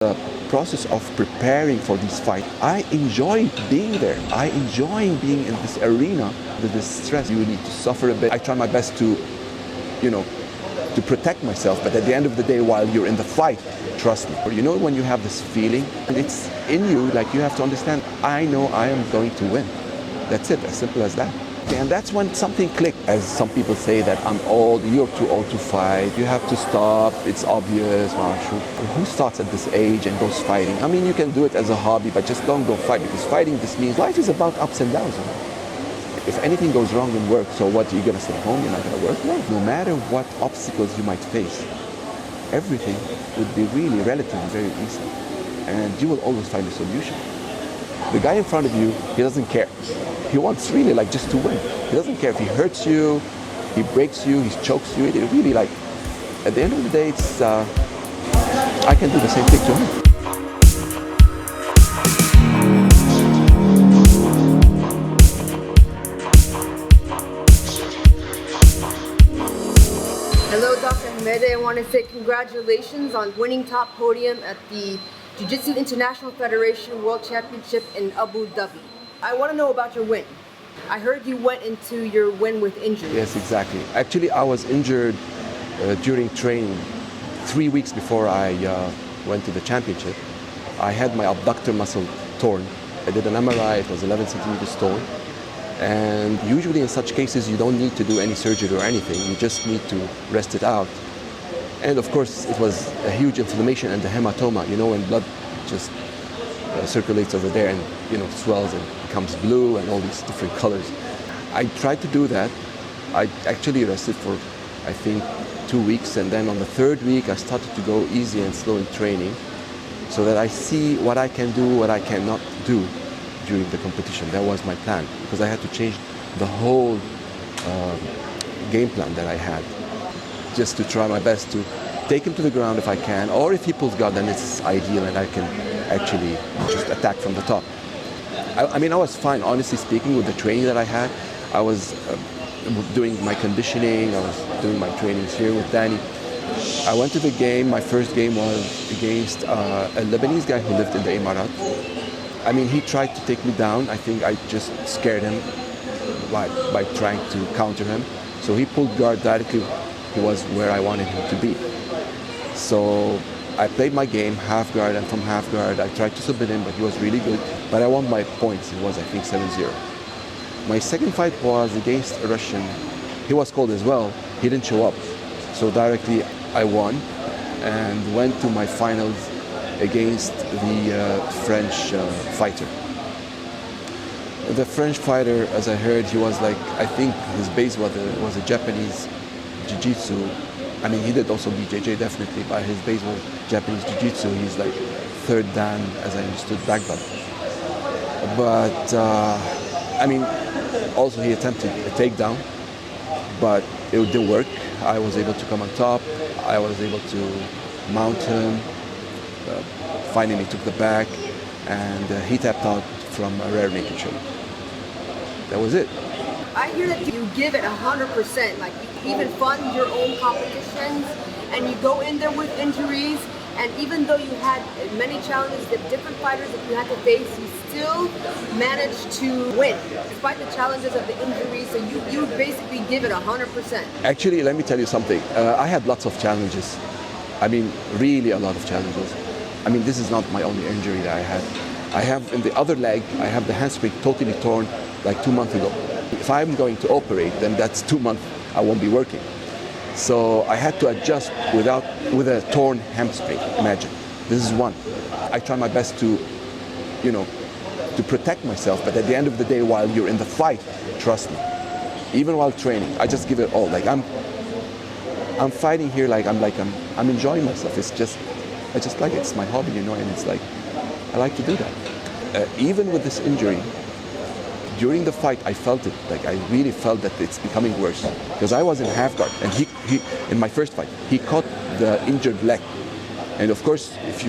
The process of preparing for these fights, I enjoy being there. I enjoy being in this arena with this stress. You need to suffer a bit. I try my best to, to protect myself. But at the end of the day, while you're in the fight, trust me. You know when you have this feeling, and it's in you, like you have to understand, I know I am going to win. That's it, as simple as that. And that's when something clicked. As some people say that I'm old, you're too old to fight, you have to stop, it's obvious. Well, who starts at this age and goes fighting? I mean, you can do it as a hobby, but just don't go fight, because fighting, this means life is about ups and downs. If anything goes wrong in work, so what, you're gonna sit home, you're not gonna work? No matter what obstacles you might face, everything would be really relatively very easy. And you will always find a solution. The guy in front of you, he doesn't care. He wants really like just to win. He doesn't care if he hurts you, he breaks you, he chokes you. It really like, at the end of the day, it's, I can do the same thing to him. Hello, Dr. Hemadeh. I want to say congratulations on winning top podium at the Jiu Jitsu International Federation World Championship in Abu Dhabi. I want to know about your win. I heard you went into your win with injury. Yes, exactly. Actually, I was injured during training 3 weeks before I went to the championship. I had my abductor muscle torn. I did an MRI, it was 11 centimeters torn. And usually in such cases, you don't need to do any surgery or anything. You just need to rest it out. And of course, it was a huge inflammation and the hematoma, when blood just circulates over there and, swells and becomes blue and all these different colors. I tried to do that. I actually rested for, I think, 2 weeks. And then on the third week, I started to go easy and slow in training so that I see what I can do, what I cannot do during the competition. That was my plan, because I had to change the whole game plan that I had, just to try my best to take him to the ground if I can, or if he pulls guard, then it's ideal and I can actually just attack from the top. I mean, I was fine, honestly speaking, with the training that I had. I was doing my conditioning, I was doing my trainings here with Danny. I went to the game. My first game was against a Lebanese guy who lived in the Emirates. I mean, he tried to take me down. I think I just scared him by trying to counter him. So he pulled guard directly. He was where I wanted him to be. So I played my game, half guard, and from half guard, I tried to submit him, but he was really good. But I won my points. It was, I think, 7-0. My second fight was against a Russian. He was called as well. He didn't show up. So directly I won and went to my finals against the French fighter. The French fighter, as I heard, he was like, I think his base was a Japanese Jiu Jitsu. I mean, he did also BJJ definitely, but his base was Japanese Jiu Jitsu. He's like third dan, as I understood, black belt. But I mean, also he attempted a takedown, but it didn't work. I was able to come on top. I was able to mount him. Finally took the back, and he tapped out from a rear naked choke. That was it. I hear that you give it 100%, like you even fund your own competitions, and you go in there with injuries, and even though you had many challenges, the different fighters that you had to face, you still managed to win, despite the challenges of the injuries, so you basically give it 100%. Actually, let me tell you something. I had lots of challenges. I mean, really a lot of challenges. I mean, this is not my only injury that I had. I have in the other leg, I have the handspring totally torn like 2 months ago. If I'm going to operate, then that's 2 months I won't be working. So I had to adjust with a torn hamstring, imagine. This is one. I try my best to, to protect myself, but at the end of the day, while you're in the fight, trust me, even while training, I just give it all. Like I'm fighting here I'm enjoying myself. I just like it. It's my hobby, and it's like, I like to do that. Even with this injury, during the fight, I felt it. Like, I really felt that it's becoming worse. Because I was in half guard, and he in my first fight, he caught the injured leg. And of course, if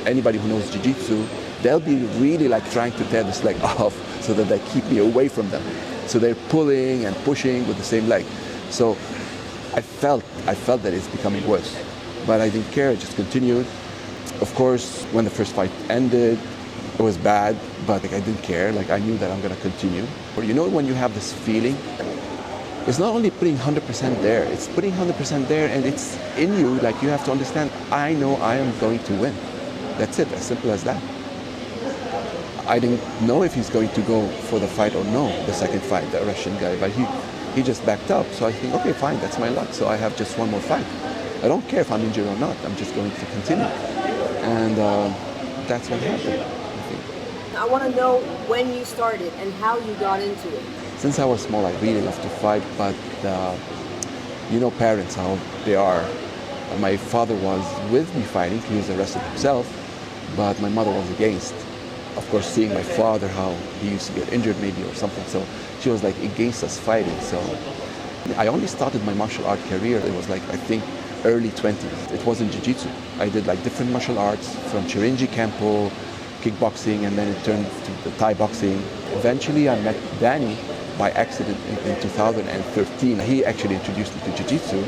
anybody who knows Jiu-Jitsu, they'll be really like trying to tear this leg off so that they keep me away from them. So they're pulling and pushing with the same leg. So I felt that it's becoming worse. But I didn't care, I just continued. Of course, when the first fight ended, it was bad, but like, I didn't care. Like I knew that I'm gonna continue. Or you know when you have this feeling, it's not only putting 100% there, it's putting 100% there and it's in you. Like you have to understand, I know I am going to win. That's it, as simple as that. I didn't know if he's going to go for the fight or no, the second fight, the Russian guy, but he just backed up. So I think, okay, fine, that's my luck. So I have just one more fight. I don't care if I'm injured or not, I'm just going to continue. And that's what happened, I think. I want to know when you started and how you got into it. Since I was small, I really loved to fight, but you know parents, how they are. My father was with me fighting, he was arrested himself, but my mother was against. Of course, seeing my father, how he used to get injured maybe or something, so she was like against us fighting. So I only started my martial art career, it was like, I think, early 20s. It wasn't Jiu Jitsu. I did like different martial arts from Chirinji Kempo, kickboxing, and then it turned to the Thai boxing. Eventually I met Danny by accident in 2013. He actually introduced me to Jiu Jitsu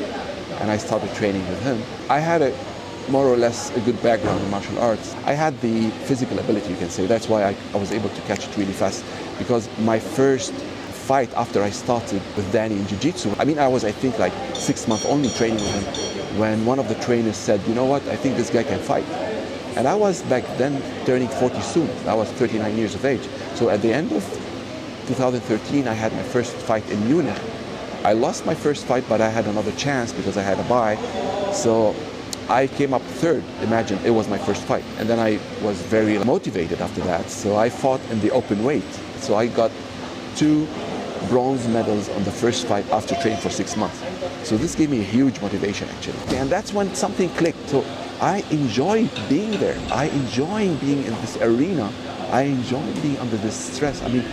and I started training with him. I had a more or less a good background in martial arts. I had the physical ability, you can say. That's why I was able to catch it really fast, because my first fight after I started with Danny in Jiu Jitsu, I mean, I was, I think, like 6 months only training with him, when one of the trainers said, you know what, I think this guy can fight. And I was back then turning 40 soon. I was 39 years of age. So at the end of 2013, I had my first fight in Munich. I lost my first fight, but I had another chance because I had a bye. So I came up third. Imagine, it was my first fight. And then I was very motivated after that. So I fought in the open weight. So I got 2 bronze medals on the first fight after training for 6 months. So this gave me a huge motivation, actually. And that's when something clicked. So I enjoy being there. I enjoy being in this arena. I enjoy being under this stress. I mean,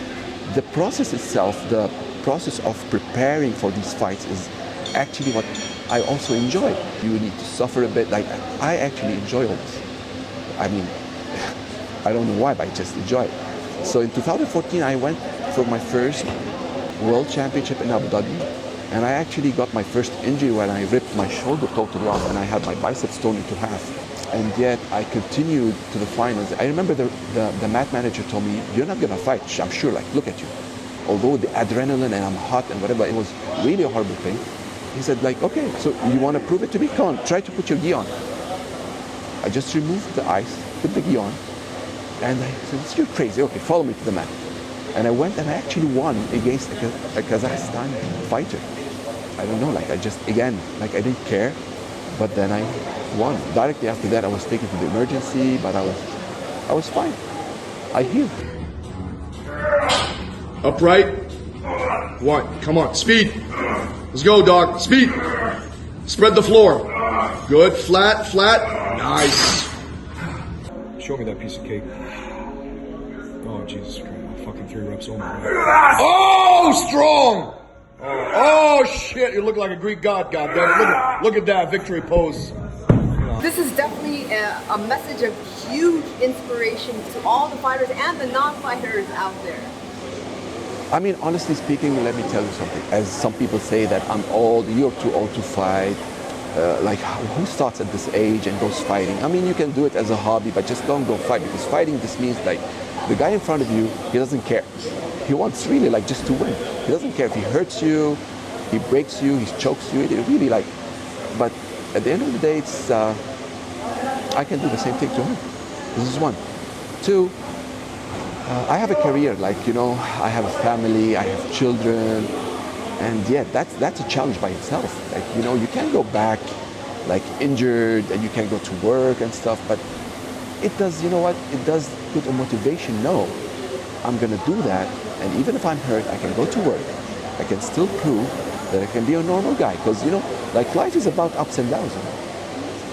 the process itself, the process of preparing for these fights is actually what I also enjoy. You need to suffer a bit. Like, I actually enjoy all this. I mean, I don't know why, but I just enjoy it. So in 2014, I went for my first World Championship in Abu Dhabi. And I actually got my first injury when I ripped my shoulder totally off and I had my biceps torn into half. And yet I continued to the finals. I remember the mat manager told me, you're not gonna fight, I'm sure, like, look at you. Although the adrenaline and I'm hot and whatever, it was really a horrible thing. He said, like, okay, so you wanna prove it to me? Come on, try to put your gi on. I just removed the ice, put the gi on, and I said, you're crazy, okay, follow me to the mat. And I went and I actually won against a Kazakhstan fighter. I don't know, like I just, again, like I didn't care, but then I won. Directly after that, I was taken to the emergency, but I was fine. I healed. Upright. 1, come on, speed. Let's go, dog, speed. Spread the floor. Good, flat, flat, nice. Show me that piece of cake. Oh, Jesus Christ. Fucking 3 reps. Oh, my God. Oh, strong. Oh, shit. You look like a Greek god, goddammit. Look at that victory pose. This is definitely a message of huge inspiration to all the fighters and the non-fighters out there. I mean, honestly speaking, let me tell you something. As some people say that I'm old, you're too old to fight. Like, who starts at this age and goes fighting? I mean, you can do it as a hobby, but just don't go fight, because fighting, this means like the guy in front of you, he doesn't care. He wants really like just to win. He doesn't care if he hurts you, he breaks you, he chokes you. It really like, but at the end of the day, it's I can do the same thing to him. This is 1. 2, I have a career, like, you know, I have a family, I have children, and yeah, that's a challenge by itself. Like, you know, you can't go back like injured and you can't go to work and stuff, but it does, you know what, it does put a motivation. No, I'm gonna do that, and even if I'm hurt, I can go to work. I can still prove that I can be a normal guy, because, you know, like, life is about ups and downs. You know?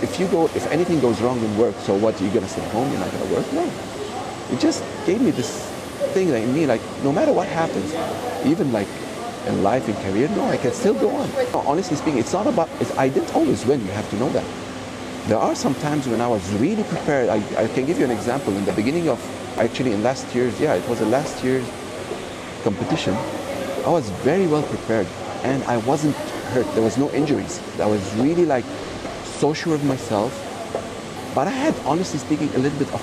If anything goes wrong in work, so what, you're gonna stay home, you're not gonna work? No. It just gave me this thing that in me, like, no matter what happens, even like in life and career, no, I can still go on. Honestly speaking, it's not about, I didn't always win, you have to know that. There are some times when I was really prepared. I can give you an example. In the beginning of, actually in last year's, it was the last year's competition, I was very well prepared and I wasn't hurt. There was no injuries. I was really like so sure of myself. But I had, honestly speaking, a little bit of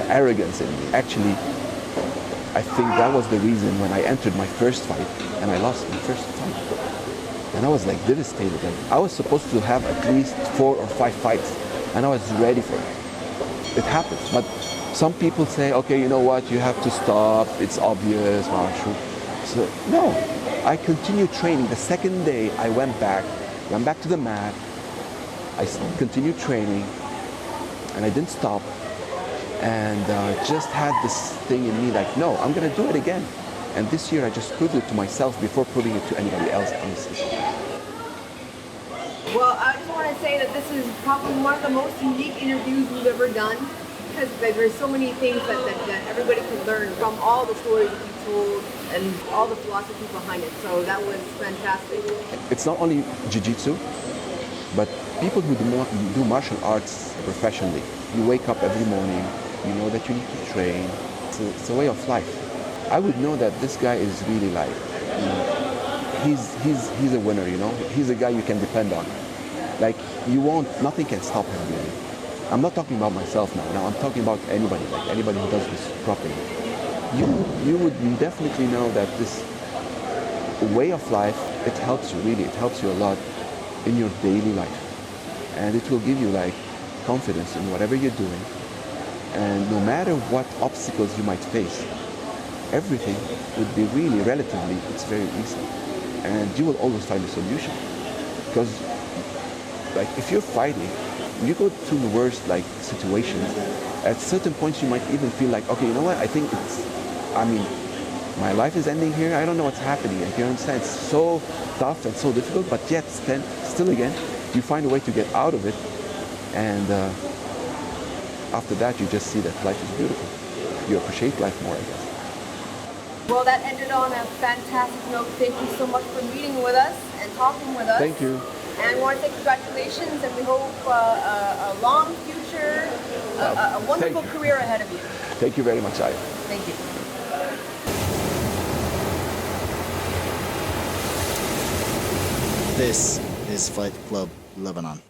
arrogance in me. Actually, I think that was the reason when I entered my first fight and I lost my first fight. And I was like devastated. Like, I was supposed to have at least 4 or 5 fights and I was ready for it. It happens. But some people say, okay, you know what, you have to stop. It's obvious. So, no, I continued training. The second day I went back to the mat. I continued training and I didn't stop. And just had this thing in me like, no, I'm going to do it again. And this year I just proved it to myself before proving it to anybody else, honestly. Well, I just want to say that this is probably one of the most unique interviews we've ever done, because there's so many things that everybody can learn from all the stories that you told and all the philosophy behind it. So that was fantastic. It's not only Jiu Jitsu, but people who do martial arts professionally. You wake up every morning, you know that you need to train. It's a way of life. I would know that this guy is really like, you know, he's a winner, you know. He's a guy you can depend on. Like, nothing can stop him really. I'm not talking about myself now. Now I'm talking about anybody, like anybody who does this properly. You would definitely know that this way of life, it helps you really. It helps you a lot in your daily life. And it will give you like confidence in whatever you're doing. And no matter what obstacles you might face, everything would be really relatively, it's very easy. And you will always find a solution. Because like if you're fighting, you go through the worst like situations, at certain points you might even feel like, okay, you know what, I think my life is ending here, I don't know what's happening. And you understand, it's so tough and so difficult, but yet still again, you find a way to get out of it. And after that, you just see that life is beautiful. You appreciate life more, I guess. Well, that ended on a fantastic note. Thank you so much for meeting with us and talking with us. Thank you. And I want to say congratulations, and we hope a long future, a wonderful career ahead of you. Thank you very much, Aya. Thank you. This is Fight Club Lebanon.